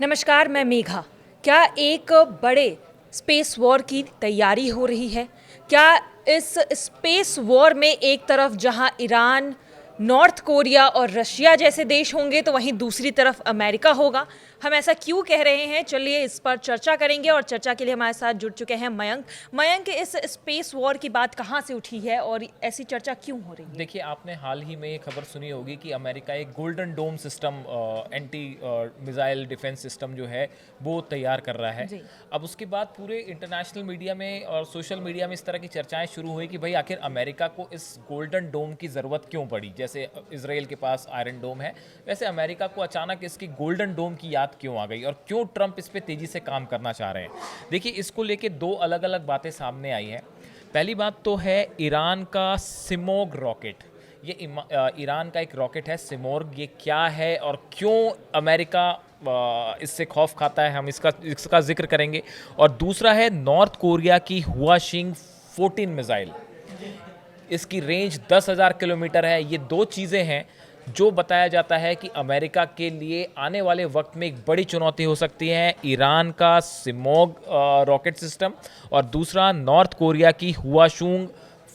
नमस्कार, मैं मेघा। क्या एक बड़े स्पेस वॉर की तैयारी हो रही है? क्या इस स्पेस वॉर में एक तरफ जहां ईरान, नॉर्थ कोरिया और रशिया जैसे देश होंगे तो वहीं दूसरी तरफ अमेरिका होगा? हम ऐसा क्यों कह रहे हैं, चलिए इस पर चर्चा करेंगे। और चर्चा के लिए हमारे साथ जुड़ चुके हैं मयंक। मयंक, इस स्पेस वॉर की बात कहाँ से उठी है और ऐसी चर्चा क्यों हो रही है? देखिए, आपने हाल ही में ये खबर सुनी होगी कि अमेरिका एक golden dome system, anti missile defence system जो है वो तैयार कर रहा है। जी। अब उसके बाद पूरे इंटरनेशनल मीडिया में और सोशल मीडिया में इस तरह की चर्चाएं शुरू हुई कि भाई आखिर अमेरिका को इस गोल्डन डोम की ज़रूरत क्यों पड़ी। जैसे इसराइल के पास आयरन डोम है, वैसे अमेरिका को अचानक इसकी गोल्डन डोम की याद क्यों आ गई और क्यों ट्रंप इस पर तेज़ी से काम करना चाह रहे हैं। देखिए, इसको लेके दो अलग अलग बातें सामने आई हैं। पहली बात तो है ईरान का सिमोग रॉकेट। ये ईरान का एक रॉकेट है सिमोर्ग। ये क्या है और क्यों अमेरिका इससे खौफ खाता है, हम इसका जिक्र करेंगे। और दूसरा है नॉर्थ कोरिया की हुआशिंग 14 मिसाइल। इसकी रेंज 10,000 किलोमीटर है। ये दो चीज़ें हैं जो बताया जाता है कि अमेरिका के लिए आने वाले वक्त में एक बड़ी चुनौती हो सकती है। ईरान का सिमोग रॉकेट सिस्टम और दूसरा नॉर्थ कोरिया की हुआशुंग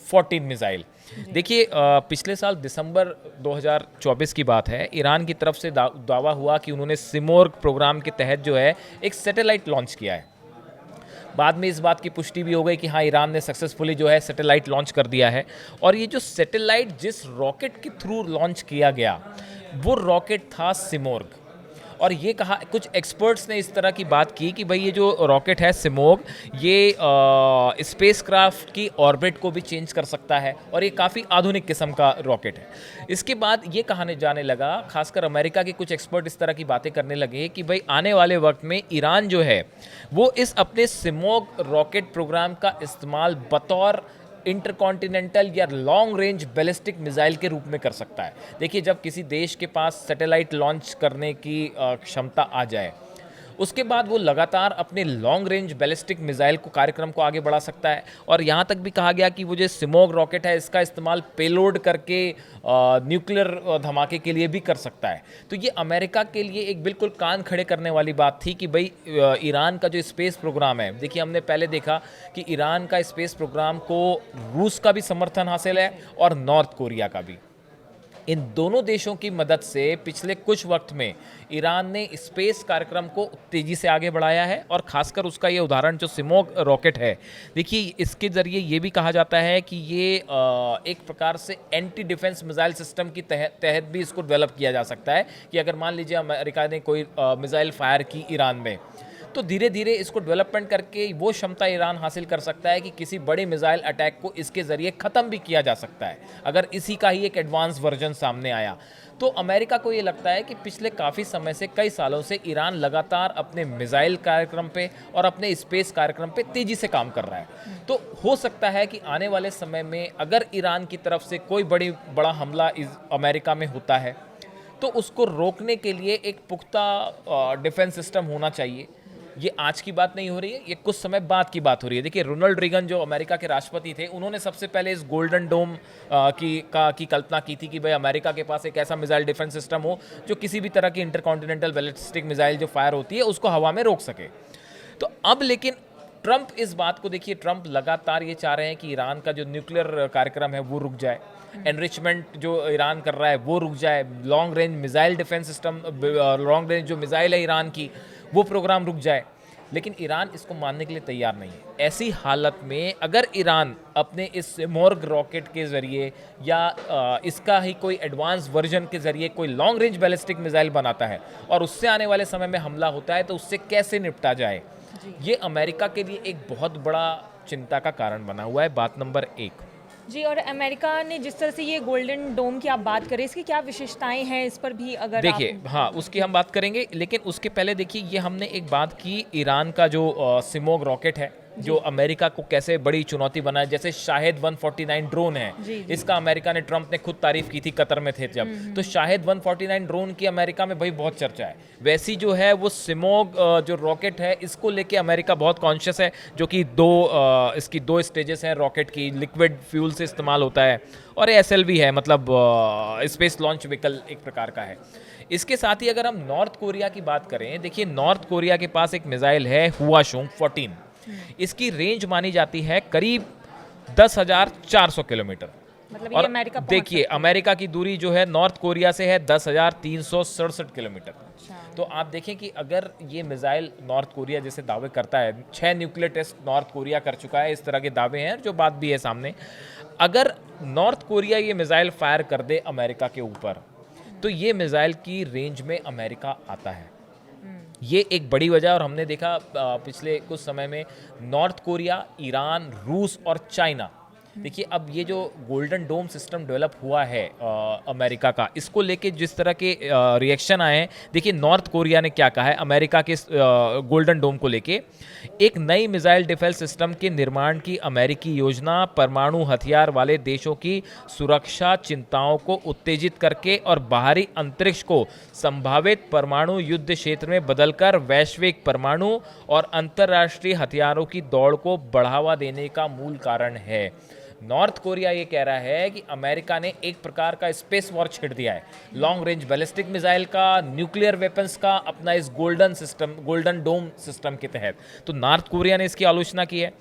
14 मिसाइल। देखिए, पिछले साल दिसंबर 2024 की बात है। ईरान की तरफ से दावा हुआ कि उन्होंने सिमोर्ग प्रोग्राम के तहत जो है एक सैटेलाइट लॉन्च किया है। बाद में इस बात की पुष्टि भी हो गई कि हाँ, ईरान ने सक्सेसफुली जो है सैटेलाइट लॉन्च कर दिया है। और ये जो सैटेलाइट जिस रॉकेट के थ्रू लॉन्च किया गया वो रॉकेट था सिमोर्ग। और ये कहा, कुछ एक्सपर्ट्स ने इस तरह की बात की कि भाई ये जो रॉकेट है सिमोग, ये स्पेसक्राफ्ट की ऑर्बिट को भी चेंज कर सकता है और ये काफ़ी आधुनिक किस्म का रॉकेट है। इसके बाद ये कहाने जाने लगा, खासकर अमेरिका के कुछ एक्सपर्ट इस तरह की बातें करने लगे कि भाई आने वाले वक्त में ईरान जो है वो इस अपने सिमोग रॉकेट प्रोग्राम का इस्तेमाल बतौर इंटरकॉन्टिनेंटल या लॉन्ग रेंज बैलिस्टिक मिसाइल के रूप में कर सकता है। देखिए, जब किसी देश के पास सैटेलाइट लॉन्च करने की क्षमता आ जाए, उसके बाद वो लगातार अपने लॉन्ग रेंज बैलिस्टिक मिसाइल को कार्यक्रम को आगे बढ़ा सकता है। और यहाँ तक भी कहा गया कि वो जो सिमोग रॉकेट है इसका इस्तेमाल पेलोड करके न्यूक्लियर धमाके के लिए भी कर सकता है। तो ये अमेरिका के लिए एक बिल्कुल कान खड़े करने वाली बात थी कि भाई ईरान का जो स्पेस प्रोग्राम है, देखिए हमने पहले देखा कि ईरान का स्पेस प्रोग्राम को रूस का भी समर्थन हासिल है और नॉर्थ कोरिया का भी। इन दोनों देशों की मदद से पिछले कुछ वक्त में ईरान ने स्पेस कार्यक्रम को तेज़ी से आगे बढ़ाया है। और खासकर उसका ये उदाहरण जो सिमोग रॉकेट है, देखिए इसके ज़रिए ये भी कहा जाता है कि ये एक प्रकार से एंटी डिफेंस मिसाइल सिस्टम की तहत भी इसको डेवलप किया जा सकता है कि अगर मान लीजिए अमेरिका ने कोई मिसाइल फायर की ईरान में, तो धीरे धीरे इसको डेवलपमेंट करके वो क्षमता ईरान हासिल कर सकता है कि किसी बड़े मिसाइल अटैक को इसके ज़रिए ख़त्म भी किया जा सकता है अगर इसी का ही एक एडवांस वर्जन सामने आया। तो अमेरिका को ये लगता है कि पिछले काफ़ी समय से, कई सालों से ईरान लगातार अपने मिसाइल कार्यक्रम पे और अपने स्पेस कार्यक्रम पे तेज़ी से काम कर रहा है। तो हो सकता है कि आने वाले समय में अगर ईरान की तरफ से कोई बड़ा हमला अमेरिका में होता है तो उसको रोकने के लिए एक पुख्ता डिफेंस सिस्टम होना चाहिए। ये आज की बात नहीं हो रही है, ये कुछ समय बाद की बात हो रही है। देखिए, रोनाल्ड रीगन जो अमेरिका के राष्ट्रपति थे, उन्होंने सबसे पहले इस गोल्डन डोम की कल्पना की थी कि भाई अमेरिका के पास एक ऐसा मिसाइल डिफेंस सिस्टम हो जो किसी भी तरह की इंटरकॉन्टिनेंटल बैलिस्टिक मिसाइल जो फायर होती है उसको हवा में रोक सके। तो अब लेकिन ट्रंप इस बात को, देखिए ट्रंप लगातार ये चाह रहे हैं कि ईरान का जो न्यूक्लियर कार्यक्रम है वो रुक जाए, एनरिचमेंट जो ईरान कर रहा है वो रुक जाए, long range missile defence system, long range जो मिसाइल है ईरान की, वो प्रोग्राम रुक जाए। लेकिन ईरान इसको मानने के लिए तैयार नहीं है। ऐसी हालत में अगर ईरान अपने इस मोर्ग रॉकेट के ज़रिए या इसका ही कोई एडवांस वर्जन के ज़रिए कोई लॉन्ग रेंज बैलिस्टिक मिसाइल बनाता है और उससे आने वाले समय में हमला होता है तो उससे कैसे निपटा जाए, ये अमेरिका के लिए एक बहुत बड़ा चिंता का कारण बना हुआ है। बात नंबर 1 जी। और अमेरिका ने जिस तरह से ये गोल्डन डोम की आप बात करें, इसकी क्या विशेषताएं हैं, इस पर भी अगर देखिए, आप... हाँ उसकी हम बात करेंगे, लेकिन उसके पहले देखिए ये हमने एक बात की ईरान का जो सिमोग रॉकेट है जो अमेरिका को कैसे बड़ी चुनौती बना है। जैसे शाहिद 149 ड्रोन है, इसका अमेरिका ने, ट्रंप ने खुद तारीफ की थी, कतर में थे जब, तो शाहिद 149 ड्रोन की अमेरिका में भाई बहुत चर्चा है। वैसी जो है वो सिमोग जो रॉकेट है, इसको लेके अमेरिका बहुत कॉन्शियस है, जो कि इसकी दो स्टेजेस हैं रॉकेट की, लिक्विड फ्यूल से इस्तेमाल होता है, और SLV है, मतलब स्पेस लॉन्च व्हीकल एक प्रकार का है। इसके साथ ही अगर हम नॉर्थ कोरिया की बात करें, देखिए नॉर्थ कोरिया के पास एक मिसाइल है हुआशोंग 14। इसकी रेंज मानी जाती है करीब 10,400 किलोमीटर। मतलब और ये अमेरिका देखिए अमेरिका की दूरी जो है नॉर्थ कोरिया से है 10,367 किलोमीटर। तो आप देखें कि अगर ये मिसाइल नॉर्थ कोरिया जैसे दावे करता है, 6 न्यूक्लियर टेस्ट नॉर्थ कोरिया कर चुका है, इस तरह के दावे हैं, जो बात भी है सामने, अगर नॉर्थ कोरिया ये मिसाइल फायर कर दे अमेरिका के ऊपर, तो ये मिसाइल की रेंज में अमेरिका आता है। ये एक बड़ी वजह, और हमने देखा पिछले कुछ समय में नॉर्थ कोरिया, ईरान, रूस और चाइना, देखिए अब ये जो गोल्डन डोम सिस्टम डेवलप हुआ है अमेरिका का, इसको लेके जिस तरह के रिएक्शन आए हैं, देखिए नॉर्थ कोरिया ने क्या कहा है अमेरिका के गोल्डन डोम को लेके, एक नई मिसाइल डिफेंस सिस्टम के निर्माण की अमेरिकी योजना परमाणु हथियार वाले देशों की सुरक्षा चिंताओं को उत्तेजित करके और बाहरी अंतरिक्ष को संभावित परमाणु युद्ध क्षेत्र में बदलकर वैश्विक परमाणु और अंतर्राष्ट्रीय हथियारों की दौड़ को बढ़ावा देने का मूल कारण है। नॉर्थ कोरिया ये कह रहा है कि अमेरिका ने एक प्रकार का स्पेस वॉर छेड़ दिया है, लॉन्ग रेंज बैलिस्टिक मिसाइल का, न्यूक्लियर वेपन्स का, अपना इस गोल्डन डोम सिस्टम के तहत। तो नॉर्थ कोरिया ने इसकी आलोचना की है।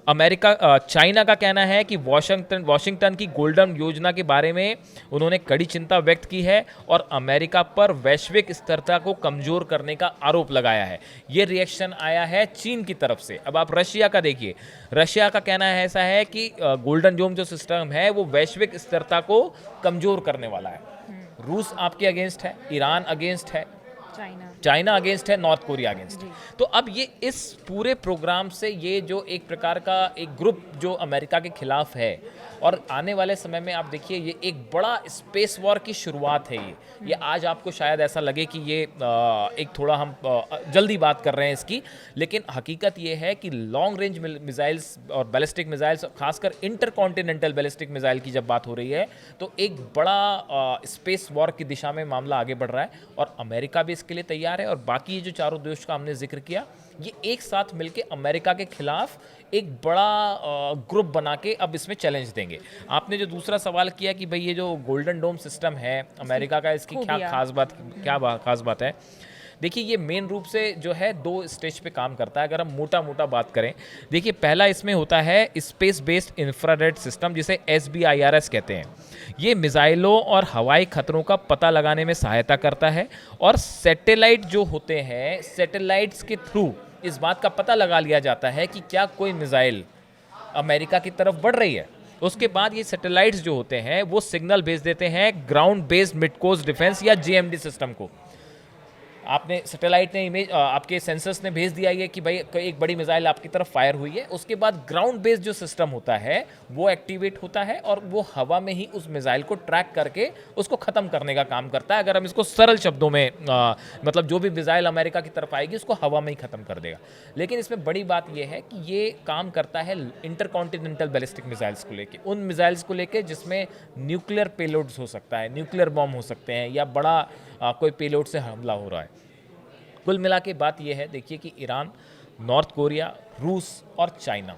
चाइना का कहना है कि वॉशिंगटन की गोल्डन योजना के बारे में उन्होंने कड़ी चिंता व्यक्त की है और अमेरिका पर वैश्विक स्थिरता को कमजोर करने का आरोप लगाया है। ये रिएक्शन आया है चीन की तरफ से। अब आप रशिया का देखिए, रशिया का कहना है ऐसा है कि गोल्डन डोम जो सिस्टम है वो वैश्विक स्थिरता को कमजोर करने वाला है। रूस आपके अगेंस्ट है, ईरान अगेंस्ट है, चाइना अगेंस्ट है, नॉर्थ कोरिया अगेंस्ट है। तो अब ये इस पूरे प्रोग्राम से ये जो एक प्रकार का एक ग्रुप जो अमेरिका के खिलाफ है, और आने वाले समय में आप देखिए ये एक बड़ा स्पेस वॉर की शुरुआत है। ये आज आपको शायद ऐसा लगे कि ये एक थोड़ा हम जल्दी बात कर रहे हैं इसकी, लेकिन हकीकत ये है कि लॉन्ग रेंज मिसाइल्स और बैलिस्टिक मिसाइल्स, खासकर इंटरकॉन्टिनेंटल बैलिस्टिक मिसाइल की जब बात हो रही है, तो एक बड़ा स्पेस वॉर की दिशा में मामला आगे बढ़ रहा है, और अमेरिका भी इसके लिए तैयार है। और बाकी ये जो चारों देश का हमने जिक्र किया, ये एक साथ मिलके अमेरिका के खिलाफ एक बड़ा ग्रुप बना के अब इसमें चैलेंज देंगे। आपने जो दूसरा सवाल किया कि भाई ये जो गोल्डन डोम सिस्टम है अमेरिका का, इसकी क्या खास बात है, देखिए ये मेन रूप से जो है 2 स्टेज पे काम करता है। अगर हम मोटा बात करें, देखिए पहला इसमें होता है स्पेस बेस्ड इंफ्रारेड सिस्टम, जिसे SBIRS कहते हैं। ये मिसाइलों और हवाई खतरों का पता लगाने में सहायता करता है, और सैटेलाइट जो होते हैं, सैटेलाइट्स के थ्रू इस बात का पता लगा लिया जाता है कि क्या कोई मिसाइल अमेरिका की तरफ बढ़ रही है। उसके बाद ये सैटेलाइट्स जो होते हैं वो सिग्नल भेज देते हैं ग्राउंड बेस्ड मिड कोस्ट डिफेंस या GMD सिस्टम को। आपने सैटेलाइट ने इमेज, आपके सेंसर्स ने भेज दिया ये कि भाई एक बड़ी मिसाइल आपकी तरफ फायर हुई है। उसके बाद ग्राउंड बेस्ड जो सिस्टम होता है वो एक्टिवेट होता है, और वो हवा में ही उस मिसाइल को ट्रैक करके उसको ख़त्म करने का काम करता है। अगर हम इसको सरल शब्दों में मतलब जो भी मिसाइल अमेरिका की तरफ आएगी उसको हवा में ही ख़त्म कर देगा। लेकिन इसमें बड़ी बात यह है कि ये काम करता है इंटरकॉन्टिनेंटल बैलिस्टिक मिसाइल्स को लेके, उन मिसाइल्स को लेके जिसमें न्यूक्लियर पेलोड्स हो सकता है, न्यूक्लियर बॉम्ब हो सकते हैं, या बड़ा कोई पेलोड से हमला हो रहा है। कुल मिला के बात यह है, देखिए कि ईरान, नॉर्थ कोरिया, रूस और चाइना,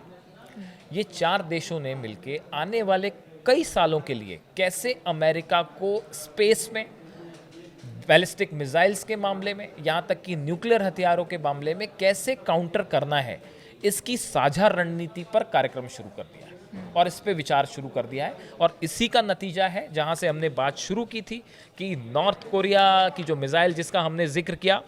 ये 4 देशों ने मिलके आने वाले कई सालों के लिए कैसे अमेरिका को स्पेस में, बैलिस्टिक मिसाइल्स के मामले में, यहाँ तक कि न्यूक्लियर हथियारों के मामले में कैसे काउंटर करना है, इसकी साझा रणनीति पर कार्यक्रम शुरू कर दिया है और इस पे विचार शुरू कर दिया है। और इसी का नतीजा है जहाँ से हमने बात शुरू की थी कि नॉर्थ कोरिया की जो मिसाइल जिसका हमने जिक्र किया,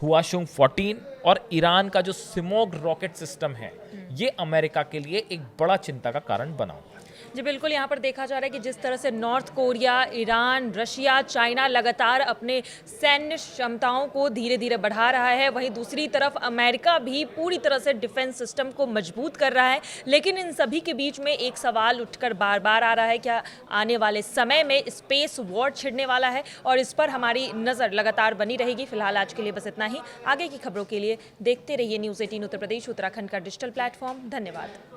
हुआशोंग 14, और ईरान का जो सिमोग रॉकेट सिस्टम है, ये अमेरिका के लिए एक बड़ा चिंता का कारण बना हुआ है। जी बिल्कुल, यहाँ पर देखा जा रहा है कि जिस तरह से north Korea, Iran, Russia, China लगातार अपने सैन्य क्षमताओं को धीरे-धीरे बढ़ा रहा है, वहीं दूसरी तरफ अमेरिका भी पूरी तरह से डिफेंस सिस्टम को मजबूत कर रहा है। लेकिन इन सभी के बीच में एक सवाल उठकर बार-बार आ रहा है, क्या आने वाले समय में स्पेस वॉर छिड़ने वाला है? और इस पर हमारी नज़र लगातार बनी रहेगी। फिलहाल आज के लिए बस इतना ही। आगे की खबरों के लिए देखते रहिए न्यूज़ 18 उत्तर प्रदेश उत्तराखंड का डिजिटल प्लेटफॉर्म। धन्यवाद।